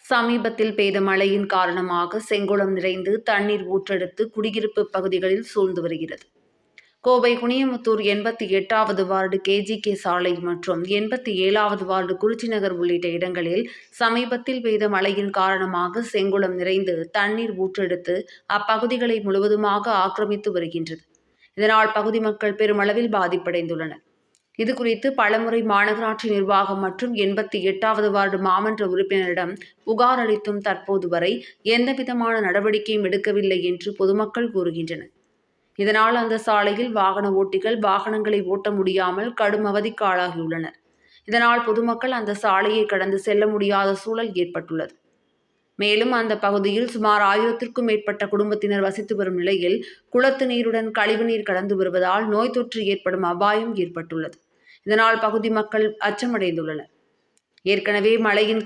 சமீபத்தில் பெய்த மழையின் காரணமாக செங்குளம் நிறைந்து தண்ணீர் ஊற்றெடுத்து குடியிருப்பு பகுதிகளில் சூழ்ந்து வருகிறது. கோவை குனியமுத்தூர் 88வது வார்டு KGK சாலை மற்றும் 87வது வார்டு குறிச்சி நகர் உள்ளிட்ட இடங்களில் சமீபத்தில் பெய்த மழையின் காரணமாக செங்குளம் நிறைந்து தண்ணீர் ஊற்றெடுத்து அப்பகுதிகளை முழுவதுமாக ஆக்கிரமித்து வருகின்றது. இதனால் பகுதி மக்கள் பெருமளவில் பாதிப்படைந்துள்ளனர். இதுகுறித்து பலமுறை மாநகராட்சி நிர்வாகம் மற்றும் 88வது வார்டு மாமன்ற உறுப்பினரிடம் புகார் அளித்தும் தற்போது வரை எந்தவிதமான நடவடிக்கையும் எடுக்கவில்லை என்று பொதுமக்கள் கூறுகின்றனர். இதனால் அந்த சாலையில் வாகன ஓட்டிகள் வாகனங்களை ஓட்ட முடியாமல் கடும் அவதிக்கு ஆளாகியுள்ளனர். இதனால் பொதுமக்கள் அந்த சாலையை கடந்து செல்ல முடியாத சூழல் ஏற்பட்டுள்ளது. மேலும் அந்த பகுதியில் சுமார் 1000க்கும் மேற்பட்ட குடும்பத்தினர் வசித்து வரும் நிலையில் குளத்து நீருடன் கழிவுநீர் கலந்து வருவதால் நோய் தொற்று ஏற்படும் அபாயம் ஏற்பட்டுள்ளது. இதனால் பகுதி மக்கள் அச்சமடைந்துள்ளனர். ஏற்கனவே மழையின்